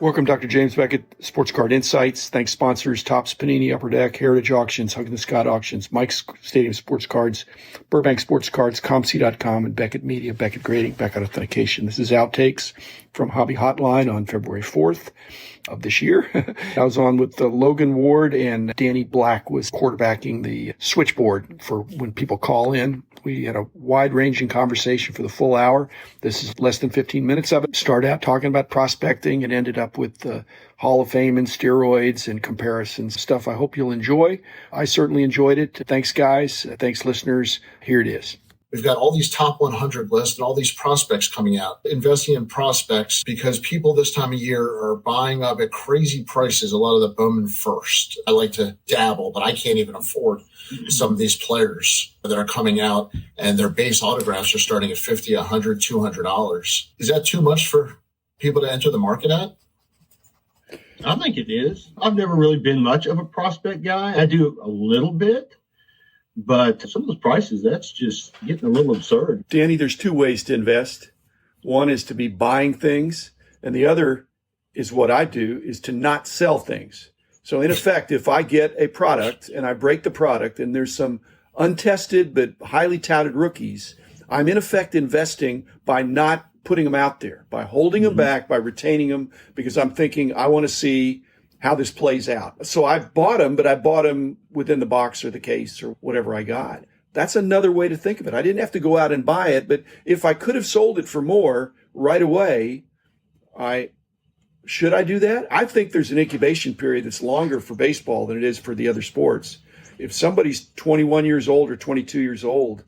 Welcome, Dr. James Beckett, Sports Card Insights. Thanks sponsors, Topps, Panini, Upper Deck, Heritage Auctions, Huggin' the Scott Auctions, Mike's Stadium Sports Cards, Burbank Sports Cards, ComC.com, and Beckett Media, Beckett Grading, Beckett Authentication. This is Outtakes from Hobby Hotline on February 4th of this year. I was on with Logan Ward, and Danny Black was quarterbacking the switchboard for when people call in. We had a wide-ranging conversation for the full hour. This is less than 15 minutes of it. Started out talking about prospecting and ended up with the Hall of Fame and steroids and comparisons stuff I hope you'll enjoy. I certainly enjoyed it. Thanks, guys. Thanks, listeners. Here it is. We've got all these top 100 lists and all these prospects coming out. Investing in prospects because people this time of year are buying up at crazy prices, a lot of the Bowman first. I like to dabble, but I can't even afford some of these players that are coming out, and their base autographs are starting at $50, $100, $200. Is that too much for people to enter the market at? I think it is. I've never really been much of a prospect guy. I do a little bit. But some of those prices, that's just getting a little absurd. Danny, there's two ways to invest. One is to be buying things, and the other is what I do, is to not sell things. So in effect, if I get a product and I break the product and there's some untested but highly touted rookies, I'm in effect investing by not putting them out there, by holding them back, by retaining them, because I'm thinking I want to see how this plays out. So I bought them, but I bought them within the box or the case or whatever I got. That's another way to think of it. I didn't have to go out and buy it, but if I could have sold it for more right away, should I do that? I think there's an incubation period that's longer for baseball than it is for the other sports. If somebody's 21 years old or 22 years old,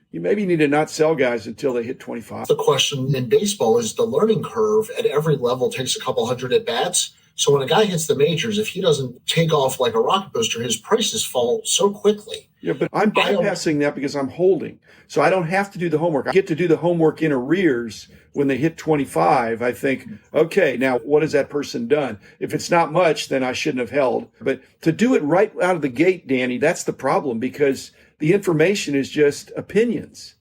you maybe need to not sell guys until they hit 25. The question in baseball is the learning curve at every level takes a couple hundred at bats. So when a guy hits the majors, if he doesn't take off like a rocket booster, his prices fall so quickly. Yeah, but I'm bypassing that because I'm holding. So I don't have to do the homework. I get to do the homework in arrears when they hit 25. I think, okay, now what has that person done? If it's not much, then I shouldn't have held. But to do it right out of the gate, Danny, that's the problem, because the information is just opinions.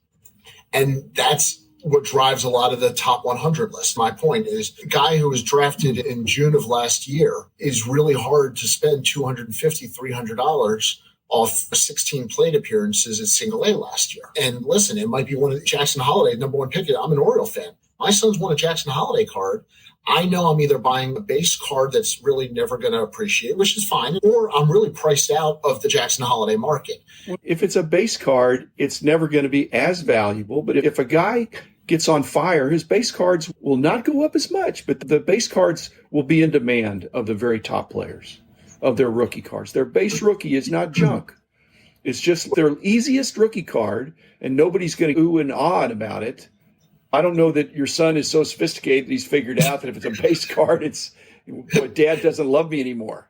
And that's what drives a lot of the top 100 lists. My point is, a guy who was drafted in June of last year is really hard to spend $250, $300 off 16 plate appearances at single A last year. And listen, it might be one of Jackson Holiday, number one pick. I'm an Oriole fan. My son's won a Jackson Holiday card. I know I'm either buying a base card that's really never going to appreciate, which is fine, or I'm really priced out of the Jackson Holiday market. If it's a base card, it's never going to be as valuable. But if a guy gets on fire, his base cards will not go up as much, but the base cards will be in demand of the very top players, of their rookie cards. Their base rookie is not junk. It's just their easiest rookie card, and nobody's going to ooh and ah about it. I don't know that your son is so sophisticated that he's figured out that if it's a base card, it's Dad doesn't love me anymore.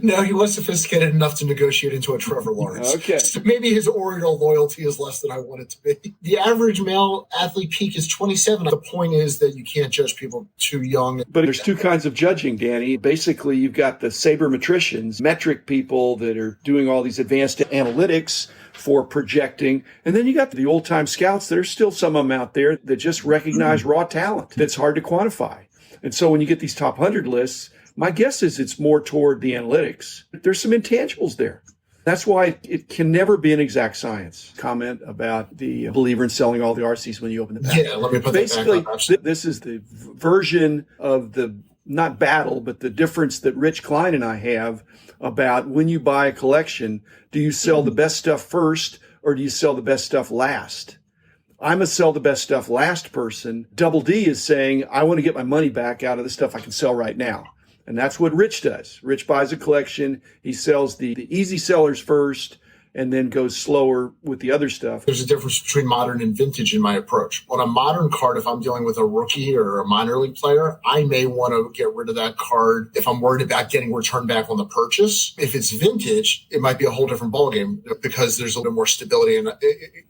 No, he was sophisticated enough to negotiate into a Trevor Lawrence. Okay. So maybe his Oriole loyalty is less than I want it to be. The average male athlete peak is 27. The point is that you can't judge people too young. But there's two kinds of judging, Danny. Basically, you've got the sabermetricians, metric people that are doing all these advanced analytics for projecting. And then you got the old-time scouts. There's still some of them out there that just recognize raw talent that's hard to quantify. And so when you get these top 100 lists, my guess is it's more toward the analytics. There's some intangibles there. That's why it can never be an exact science. Comment about the believer in selling all the RCs when you open the pack. Yeah, let me put Basically, that back up. This is the version of the, not battle, but the difference that Rich Klein and I have about when you buy a collection, do you sell the best stuff first or do you sell the best stuff last? I'm a sell the best stuff last person. Double D is saying, I want to get my money back out of the stuff I can sell right now. And that's what Rich does. Rich buys a collection. He sells the easy sellers first and then goes slower with the other stuff. There's a difference between modern and vintage in my approach. On a modern card, if I'm dealing with a rookie or a minor league player, I may want to get rid of that card if I'm worried about getting returned back on the purchase. If it's vintage, it might be a whole different ballgame because there's a little more stability in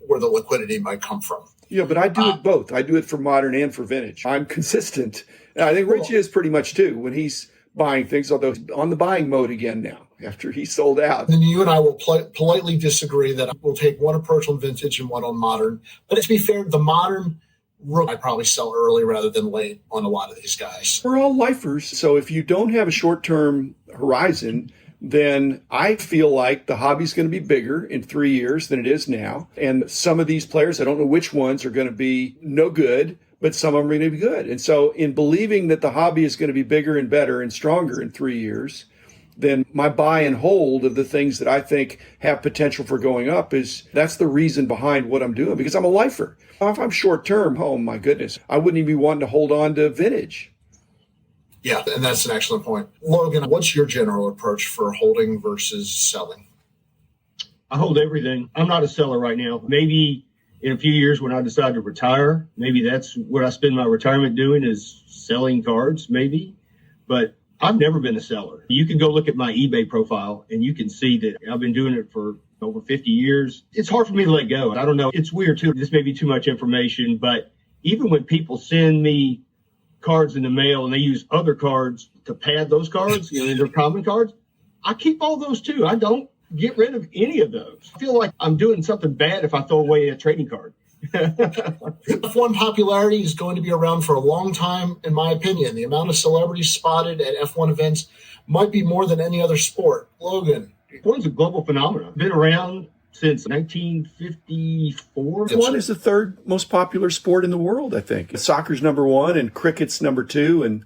where the liquidity might come from. Yeah, but I do it both. I do it for modern and for vintage. I'm consistent. And I think Rich is pretty much too when he's buying things, although on the buying mode again now after he sold out. Then you and I will politely disagree that we'll take one approach on vintage and one on modern. But to be fair, the modern I'd probably sell early rather than late on a lot of these guys. We're all lifers. So if you don't have a short-term horizon, then I feel like the hobby's going to be bigger in 3 years than it is now. And some of these players, I don't know which ones are going to be no good, but some of them are going to be good. And so in believing that the hobby is going to be bigger and better and stronger in 3 years, then my buy and hold of the things that I think have potential for going up that's the reason behind what I'm doing, because I'm a lifer. If I'm short term, oh my goodness, I wouldn't even be wanting to hold on to vintage. Yeah, and that's an excellent point. Logan, what's your general approach for holding versus selling? I hold everything. I'm not a seller right now. Maybe in a few years when I decide to retire, maybe that's what I spend my retirement doing, is selling cards, maybe. But I've never been a seller. You can go look at my eBay profile and you can see that I've been doing it for over 50 years. It's hard for me to let go. I don't know. It's weird too. This may be too much information, but even when people send me cards in the mail and they use other cards to pad those cards, they're common cards, I keep all those too. I don't get rid of any of those. I feel like I'm doing something bad if I throw away a trading card. F1 popularity is going to be around for a long time, in my opinion. The amount of celebrities spotted at F1 events might be more than any other sport. Logan. F1's a global phenomenon. Been around since 1954. F1 is the third most popular sport in the world, I think. Soccer's number one and cricket's number two and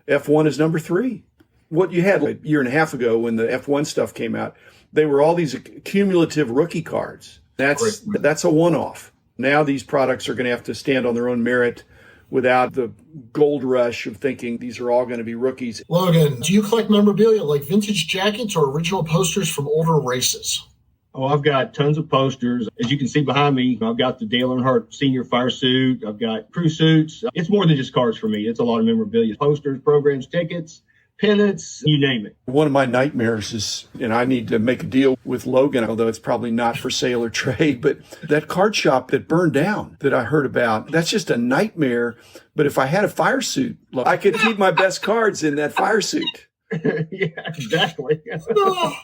F1 is number three. What you had a year and a half ago when the F1 stuff came out, they were all these cumulative rookie cards. That's a one-off. Now these products are going to have to stand on their own merit without the gold rush of thinking these are all going to be rookies. Logan, do you collect memorabilia like vintage jackets or original posters from older races? Oh, I've got tons of posters. As you can see behind me, I've got the Dale Earnhardt Senior Fire Suit. I've got crew suits. It's more than just cards for me. It's a lot of memorabilia. Posters, programs, tickets, pennants, you name it. One of my nightmares is, and I need to make a deal with Logan, although it's probably not for sale or trade, but that card shop that burned down that I heard about, that's just a nightmare. But if I had a fire suit, I could keep my best cards in that fire suit. Yeah, exactly. Oh,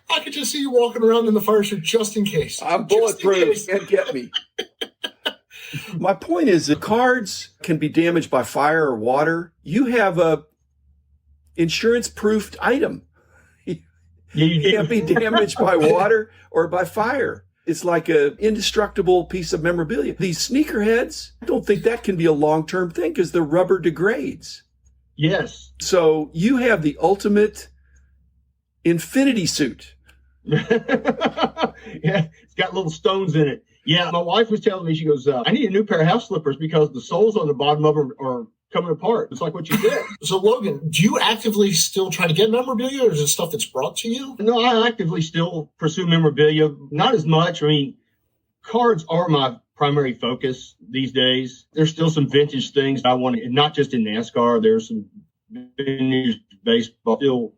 I could just see you walking around in the fire suit just in case. I'm bulletproof. Can't get me. My point is that cards can be damaged by fire or water. You have a insurance-proofed item. You can't be damaged by water or by fire. It's like an indestructible piece of memorabilia. These sneakerheads, I don't think that can be a long-term thing because the rubber degrades. Yes. So you have the ultimate infinity suit. Yeah, it's got little stones in it. Yeah, my wife was telling me, she goes, I need a new pair of house slippers because the soles on the bottom of them are coming apart. It's like what you said. So, Logan, do you actively still try to get memorabilia, or is it stuff that's brought to you? No, I actively still pursue memorabilia. Not as much. I mean, cards are my primary focus these days. There's still some vintage things I want to, not just in NASCAR. There's some vintage baseball still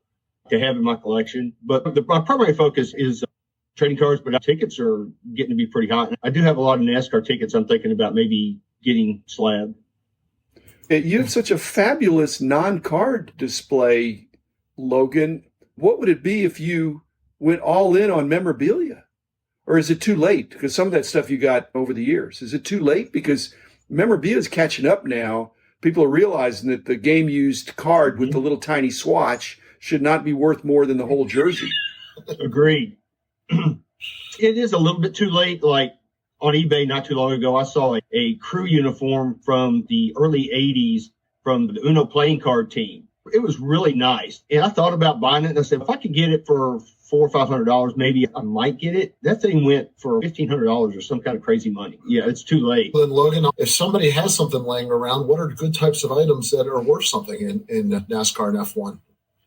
to have in my collection. But my primary focus is trading cards, but tickets are getting to be pretty hot. I do have a lot of NASCAR tickets I'm thinking about maybe getting slabbed. You have such a fabulous non-card display, Logan. What would it be if you went all in on memorabilia? Or is it too late? Because some of that stuff you got over the years. Is it too late? Because memorabilia is catching up now. People are realizing that the game-used card with the little tiny swatch should not be worth more than the whole jersey. Agreed. It is a little bit too late. Like on eBay not too long ago, I saw a crew uniform from the early 80s from the Uno playing card team. It was really nice. And I thought about buying it. And I said, if I could get it for $400 or $500, maybe I might get it. That thing went for $1,500 or some kind of crazy money. Yeah, it's too late. Then, Logan, if somebody has something laying around, what are good types of items that are worth something in NASCAR and F1?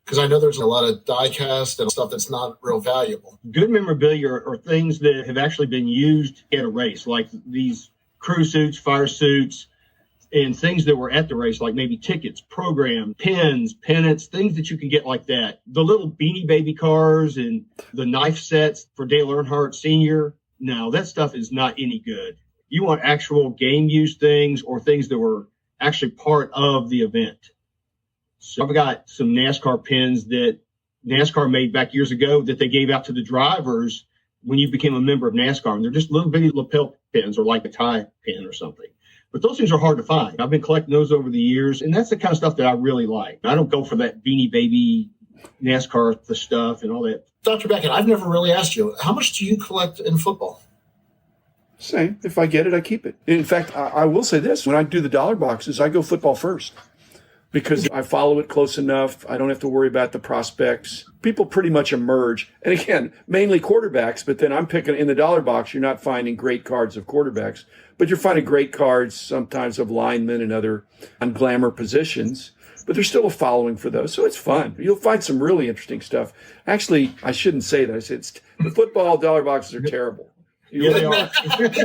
Because I know there's a lot of die cast and stuff that's not real valuable. Good memorabilia are things that have actually been used at a race, like these crew suits, fire suits, and things that were at the race, like maybe tickets, program, pins, pennants, things that you can get like that. The little Beanie Baby cars and the knife sets for Dale Earnhardt Sr., no, that stuff is not any good. You want actual game use things or things that were actually part of the event. So I've got some NASCAR pins that NASCAR made back years ago that they gave out to the drivers when you became a member of NASCAR. And they're just little bitty lapel pins or like a tie pin or something. But those things are hard to find. I've been collecting those over the years, and that's the kind of stuff that I really like. I don't go for that Beanie Baby NASCAR the stuff and all that. Dr. Beckett, I've never really asked you, how much do you collect in football? Same. If I get it, I keep it. In fact, I will say this. When I do the dollar boxes, I go football first because I follow it close enough. I don't have to worry about the prospects. People pretty much emerge. And again, mainly quarterbacks, but then I'm picking in the dollar box, you're not finding great cards of quarterbacks, but you're finding great cards sometimes of linemen and other unglamour positions. But there's still a following for those, so it's fun. You'll find some really interesting stuff. Actually, I shouldn't say that. I said the football dollar boxes are terrible. Yeah, they are.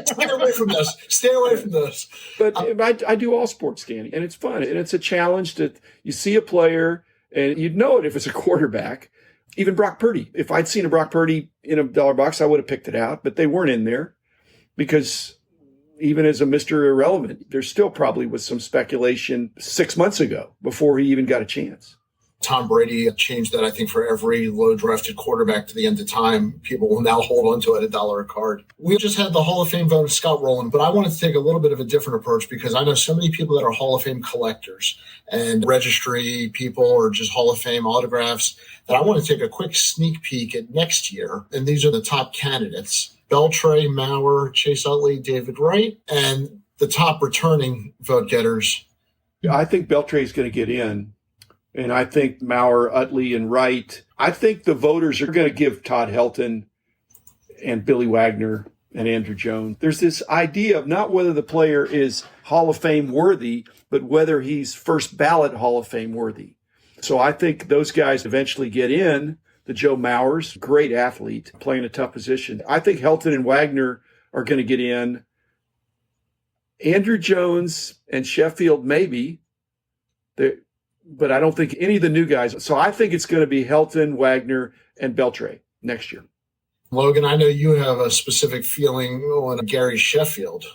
Stay away from this. Stay away from this. But I do all sports, Danny, and it's fun. And it's a challenge that you see a player, and you'd know it if it's a quarterback. Even Brock Purdy. If I'd seen a Brock Purdy in a dollar box, I would have picked it out. But they weren't in there because even as a Mr. Irrelevant, there still probably was some speculation 6 months ago before he even got a chance. Tom Brady changed that, I think, for every low-drafted quarterback to the end of time. People will now hold on to it at $1 a card. We just had the Hall of Fame vote of Scott Rowland, but I wanted to take a little bit of a different approach because I know so many people that are Hall of Fame collectors and registry people or just Hall of Fame autographs that I want to take a quick sneak peek at next year. And these are the top candidates: Beltray, Maurer, Chase Utley, David Wright, and the top returning vote getters. I think Beltray is going to get in. And I think Maurer, Utley, and Wright. I think the voters are going to give Todd Helton and Billy Wagner and Andrew Jones. There's this idea of not whether the player is Hall of Fame worthy, but whether he's first ballot Hall of Fame worthy. So I think those guys eventually get in. The Joe Maurers, great athlete, playing a tough position. I think Helton and Wagner are going to get in. Andrew Jones and Sheffield, maybe. But I don't think any of the new guys. So I think it's going to be Helton, Wagner, and Beltray next year. Logan, I know you have a specific feeling on Gary Sheffield.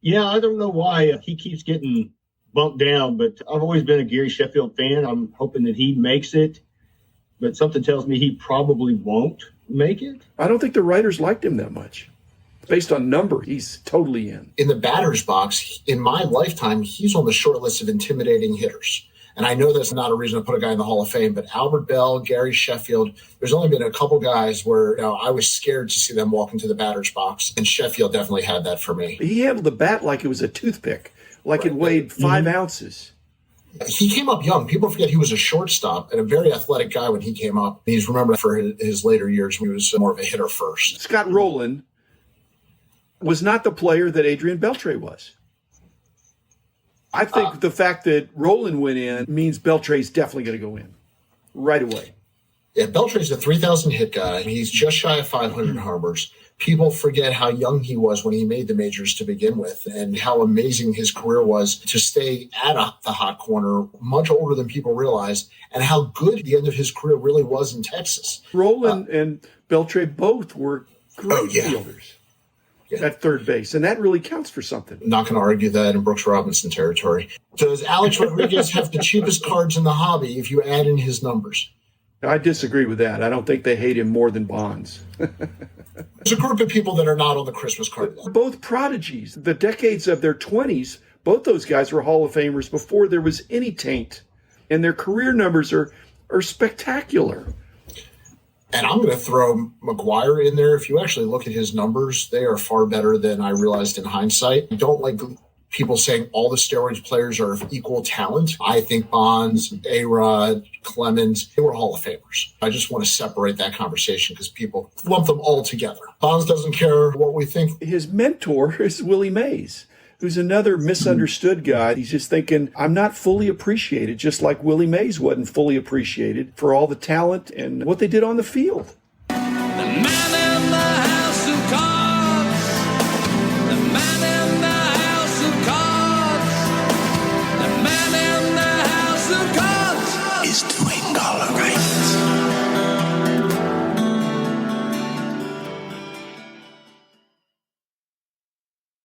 Yeah, I don't know why he keeps getting bumped down, but I've always been a Gary Sheffield fan. I'm hoping that he makes it, but something tells me he probably won't make it. I don't think the writers liked him that much. Based on number, he's totally in. In the batter's box, in my lifetime, he's on the short list of intimidating hitters. And I know that's not a reason to put a guy in the Hall of Fame, but Albert Bell, Gary Sheffield, there's only been a couple guys where I was scared to see them walk into the batter's box. And Sheffield definitely had that for me. He handled the bat like it was a toothpick, like it weighed 5 ounces. He came up young. People forget he was a shortstop and a very athletic guy when he came up. He's remembered for his later years when he was more of a hitter first. Scott Rowland was not the player that Adrian Beltre was. I think the fact that Rowland went in means Beltre's definitely going to go in right away. Yeah, Beltre's a 3,000 hit guy. He's just shy of 500 homers. People forget how young he was when he made the majors to begin with and how amazing his career was to stay at the hot corner, much older than people realized, and how good the end of his career really was in Texas. Rowland and Beltre both were great fielders. Yeah. At third base, and that really counts for something. Not going to argue that in Brooks Robinson territory. Does Alex Rodriguez have the cheapest cards in the hobby if you add in his numbers? I disagree with that. I don't think they hate him more than Bonds. There's a group of people that are not on the Christmas card list. Both prodigies, the decades of their 20s, both those guys were Hall of Famers before there was any taint, and their career numbers are spectacular. And I'm going to throw McGuire in there. If you actually look at his numbers, they are far better than I realized in hindsight. I don't like people saying all the steroids players are of equal talent. I think Bonds, A-Rod, Clemens, they were Hall of Famers. I just want to separate that conversation because people lump them all together. Bonds doesn't care what we think. His mentor is Willie Mays, who's another misunderstood guy. He's just thinking, I'm not fully appreciated, just like Willie Mays wasn't fully appreciated for all the talent and what they did on the field.